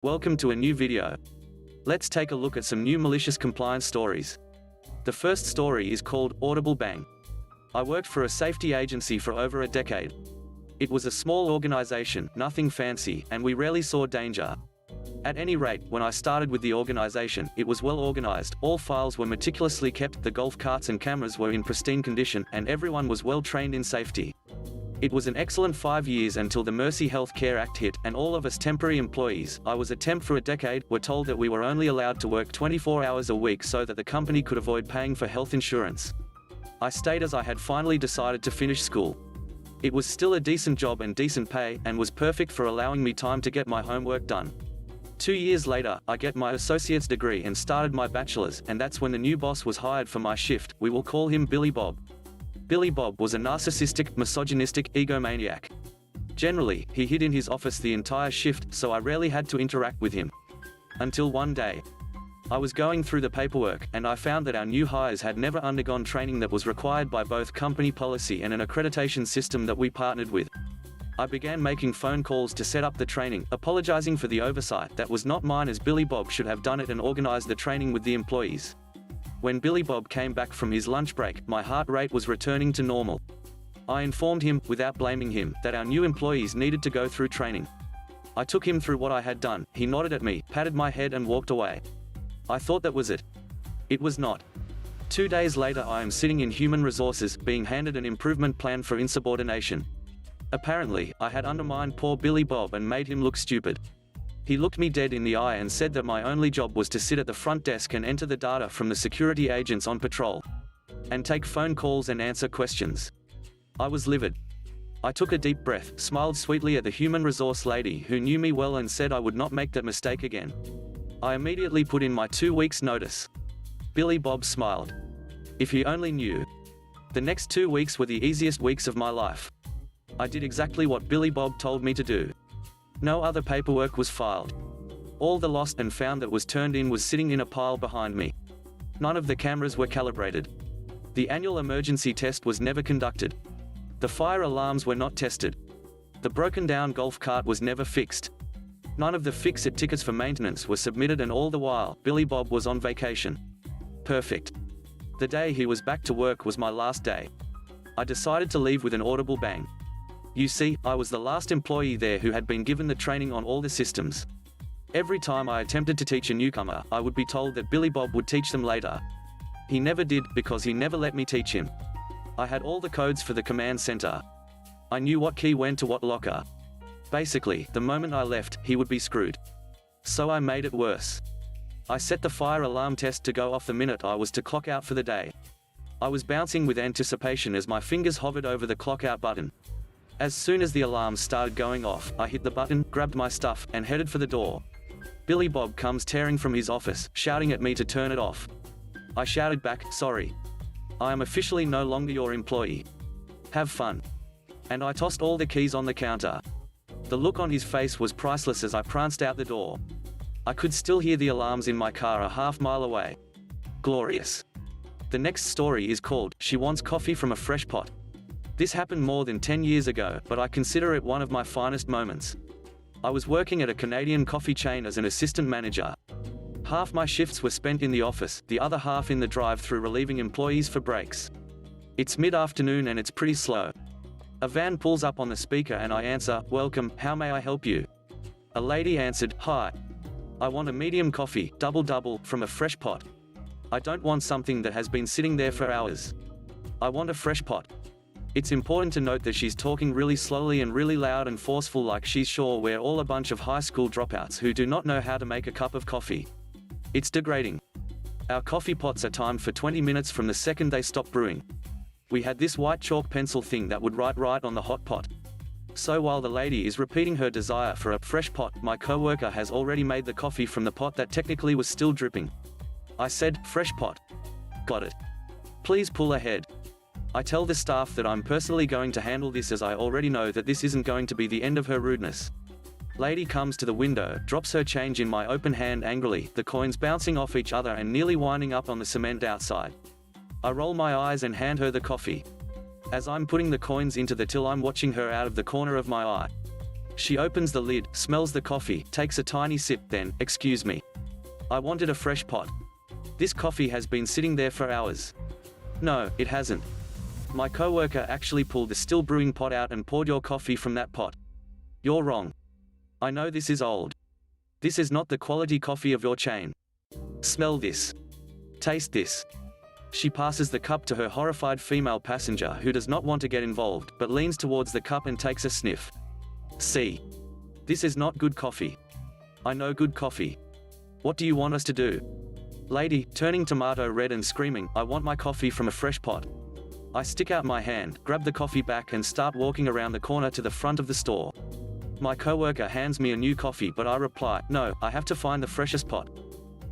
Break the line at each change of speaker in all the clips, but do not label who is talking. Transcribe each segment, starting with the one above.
Welcome to a new video. Let's take a look at some new malicious compliance stories. The first story is called Audible Bang. I worked for a safety agency for over a decade. It was a small organization, nothing fancy, and we rarely saw danger. At any rate, when I started with the organization, it was well organized, all files were meticulously kept, the golf carts and cameras were in pristine condition, and everyone was well trained in safety. It was an excellent 5 years until the Mercy Health Care Act hit, and all of us temporary employees, I was a temp for a decade, were told that we were only allowed to work 24 hours a week so that the company could avoid paying for health insurance. I stayed as I had finally decided to finish school. It was still a decent job and decent pay, and was perfect for allowing me time to get my homework done. 2 years later, I get my associate's degree and started my bachelor's, and that's when the new boss was hired for my shift. We will call him Billy Bob. Billy Bob was a narcissistic, misogynistic egomaniac. Generally, he hid in his office the entire shift, so I rarely had to interact with him. Until one day. I was going through the paperwork, and I found that our new hires had never undergone training that was required by both company policy and an accreditation system that we partnered with. I began making phone calls to set up the training, apologizing for the oversight that was not mine, as Billy Bob should have done it and organized the training with the employees. When Billy Bob came back from his lunch break, my heart rate was returning to normal. I informed him, without blaming him, that our new employees needed to go through training. I took him through what I had done, he nodded at me, patted my head and walked away. I thought that was it. It was not. 2 days later I am sitting in human resources, being handed an improvement plan for insubordination. Apparently, I had undermined poor Billy Bob and made him look stupid. He looked me dead in the eye and said that my only job was to sit at the front desk and enter the data from the security agents on patrol. And take phone calls and answer questions. I was livid. I took a deep breath, smiled sweetly at the human resource lady who knew me well and said I would not make that mistake again. I immediately put in my 2 weeks' notice. Billy Bob smiled. If he only knew. The next 2 weeks were the easiest weeks of my life. I did exactly what Billy Bob told me to do. No other paperwork was filed. All the lost and found that was turned in was sitting in a pile behind me. None of the cameras were calibrated. The annual emergency test was never conducted. The fire alarms were not tested. The broken down golf cart was never fixed. None of the fix-it tickets for maintenance were submitted, and all the while, Billy Bob was on vacation. Perfect. The day he was back to work was my last day. I decided to leave with an audible bang. You see, I was the last employee there who had been given the training on all the systems. Every time I attempted to teach a newcomer, I would be told that Billy Bob would teach them later. He never did, because he never let me teach him. I had all the codes for the command center. I knew what key went to what locker. Basically, the moment I left, he would be screwed. So I made it worse. I set the fire alarm test to go off the minute I was to clock out for the day. I was bouncing with anticipation as my fingers hovered over the clock out button. As soon as the alarms started going off, I hit the button, grabbed my stuff, and headed for the door. Billy Bob comes tearing from his office, shouting at me to turn it off. I shouted back, sorry. I am officially no longer your employee. Have fun. And I tossed all the keys on the counter. The look on his face was priceless as I pranced out the door. I could still hear the alarms in my car a half-mile away. Glorious. The next story is called, She Wants Coffee from a Fresh Pot. This happened more than 10 years ago, but I consider it one of my finest moments. I was working at a Canadian coffee chain as an assistant manager. Half my shifts were spent in the office, the other half in the drive-thru relieving employees for breaks. It's mid-afternoon and it's pretty slow. A van pulls up on the speaker and I answer, welcome, how may I help you? A lady answered, hi. I want a medium coffee, double, from a fresh pot. I don't want something that has been sitting there for hours. I want a fresh pot. It's important to note that she's talking really slowly and really loud and forceful, like she's sure we're all a bunch of high school dropouts who do not know how to make a cup of coffee. It's degrading. Our coffee pots are timed for 20 minutes from the second they stop brewing. We had this white chalk pencil thing that would write right on the hot pot. So while the lady is repeating her desire for a fresh pot, my coworker has already made the coffee from the pot that technically was still dripping. I said, fresh pot. Got it. Please pull ahead. I tell the staff that I'm personally going to handle this, as I already know that this isn't going to be the end of her rudeness. Lady comes to the window, drops her change in my open hand angrily, the coins bouncing off each other and nearly winding up on the cement outside. I roll my eyes and hand her the coffee. As I'm putting the coins into the till, I'm watching her out of the corner of my eye. She opens the lid, smells the coffee, takes a tiny sip, then, "Excuse me. I wanted a fresh pot. This coffee has been sitting there for hours." "No, it hasn't. My coworker actually pulled the still brewing pot out and poured your coffee from that pot." "You're wrong. I know this is old. This is not the quality coffee of your chain. Smell this. Taste this." She passes the cup to her horrified female passenger who does not want to get involved, but leans towards the cup and takes a sniff. "See. This is not good coffee. I know good coffee. What do you want us to do?" Lady, turning tomato red and screaming, "I want my coffee from a fresh pot." I stick out my hand, grab the coffee back and start walking around the corner to the front of the store. My coworker hands me a new coffee, but I reply, "No, I have to find the freshest pot."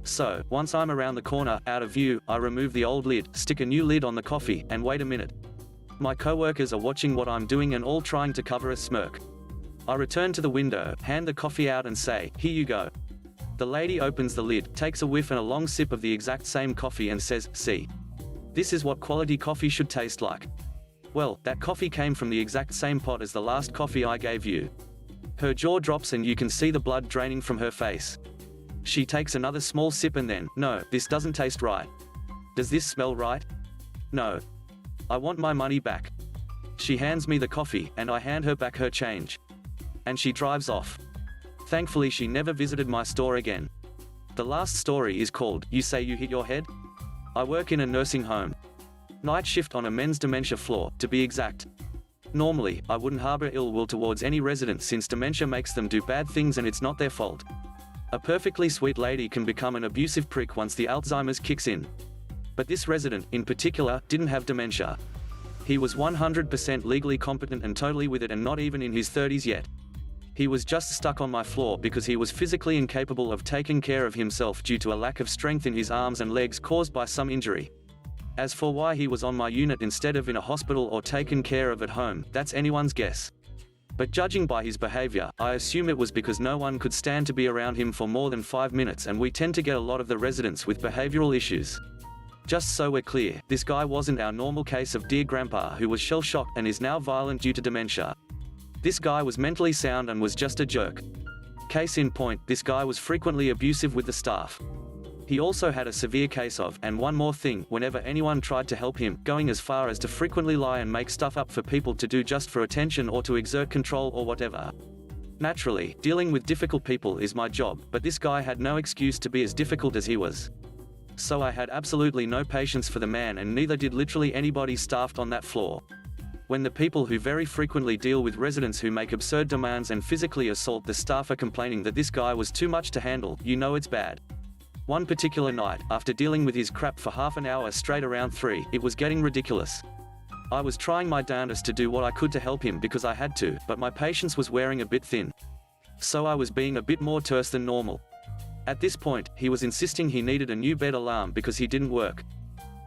So, once I'm around the corner, out of view, I remove the old lid, stick a new lid on the coffee, and wait a minute. My coworkers are watching what I'm doing and all trying to cover a smirk. I return to the window, hand the coffee out and say, "Here you go." The lady opens the lid, takes a whiff and a long sip of the exact same coffee and says, "See. This is what quality coffee should taste like. Well, that coffee came from the exact same pot as the last coffee I gave you." Her jaw drops and you can see the blood draining from her face. She takes another small sip and then, "No, this doesn't taste right. Does this smell right? No. I want my money back." She hands me the coffee, and I hand her back her change. And she drives off. Thankfully she never visited my store again. The last story is called, "You Say You Hit Your Head?" I work in a nursing home. Night shift on a men's dementia floor, to be exact. Normally, I wouldn't harbor ill will towards any resident since dementia makes them do bad things and it's not their fault. A perfectly sweet lady can become an abusive prick once the Alzheimer's kicks in. But this resident, in particular, didn't have dementia. He was 100% legally competent and totally with it and not even in his 30s yet. He was just stuck on my floor because he was physically incapable of taking care of himself due to a lack of strength in his arms and legs caused by some injury. As for why he was on my unit instead of in a hospital or taken care of at home, that's anyone's guess. But judging by his behavior, I assume it was because no one could stand to be around him for more than 5 minutes, and we tend to get a lot of the residents with behavioral issues. Just so we're clear, this guy wasn't our normal case of dear grandpa who was shell-shocked and is now violent due to dementia. This guy was mentally sound and was just a jerk. Case in point, this guy was frequently abusive with the staff. He also had a severe case of, and one more thing, whenever anyone tried to help him, going as far as to frequently lie and make stuff up for people to do just for attention or to exert control or whatever. Naturally, dealing with difficult people is my job, but this guy had no excuse to be as difficult as he was. So I had absolutely no patience for the man, and neither did literally anybody staffed on that floor. When the people who very frequently deal with residents who make absurd demands and physically assault the staff are complaining that this guy was too much to handle, you know it's bad. One particular night, after dealing with his crap for half an hour straight around 3, it was getting ridiculous. I was trying my darndest to do what I could to help him because I had to, but my patience was wearing a bit thin. So I was being a bit more terse than normal. At this point, he was insisting he needed a new bed alarm because he didn't work.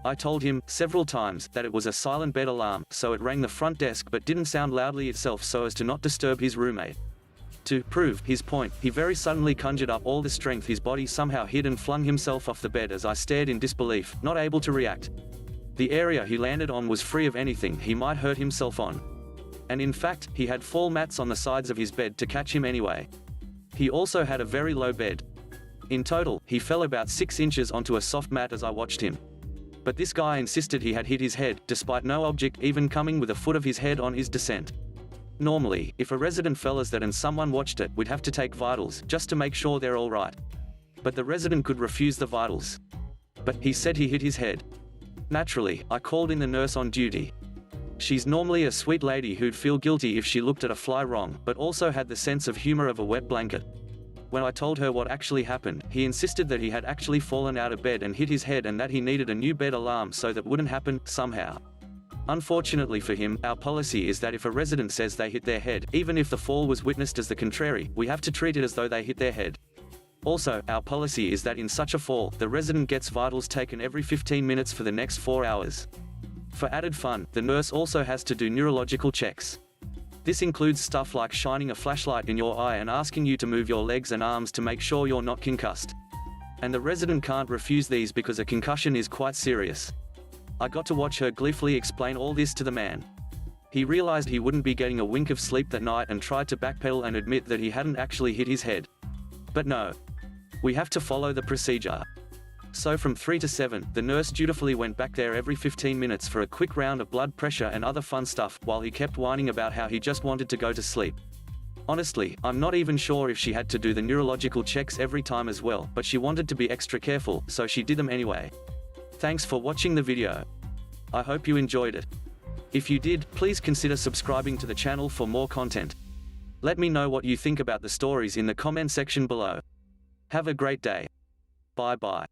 I told him, several times, that it was a silent bed alarm, so it rang the front desk but didn't sound loudly itself so as to not disturb his roommate. To prove his point, he very suddenly conjured up all the strength his body somehow hid and flung himself off the bed as I stared in disbelief, not able to react. The area he landed on was free of anything he might hurt himself on. And in fact, he had fall mats on the sides of his bed to catch him anyway. He also had a very low bed. In total, he fell about 6 inches onto a soft mat as I watched him. But this guy insisted he had hit his head, despite no object even coming with a foot of his head on his descent. Normally, if a resident fell as that and someone watched it, we'd have to take vitals, just to make sure they're all right. But the resident could refuse the vitals. But he said he hit his head. Naturally, I called in the nurse on duty. She's normally a sweet lady who'd feel guilty if she looked at a fly wrong, but also had the sense of humor of a wet blanket. When I told her what actually happened, he insisted that he had actually fallen out of bed and hit his head and that he needed a new bed alarm so that wouldn't happen, somehow. Unfortunately for him, our policy is that if a resident says they hit their head, even if the fall was witnessed as the contrary, we have to treat it as though they hit their head. Also, our policy is that in such a fall, the resident gets vitals taken every 15 minutes for the next 4 hours. For added fun, the nurse also has to do neurological checks. This includes stuff like shining a flashlight in your eye and asking you to move your legs and arms to make sure you're not concussed. And the resident can't refuse these because a concussion is quite serious. I got to watch her gleefully explain all this to the man. He realized he wouldn't be getting a wink of sleep that night and tried to backpedal and admit that he hadn't actually hit his head. But no. We have to follow the procedure. So from 3 to 7, the nurse dutifully went back there every 15 minutes for a quick round of blood pressure and other fun stuff, while he kept whining about how he just wanted to go to sleep. Honestly, I'm not even sure if she had to do the neurological checks every time as well, but she wanted to be extra careful, so she did them anyway. Thanks for watching the video. I hope you enjoyed it. If you did, please consider subscribing to the channel for more content. Let me know what you think about the stories in the comment section below. Have a great day. Bye bye.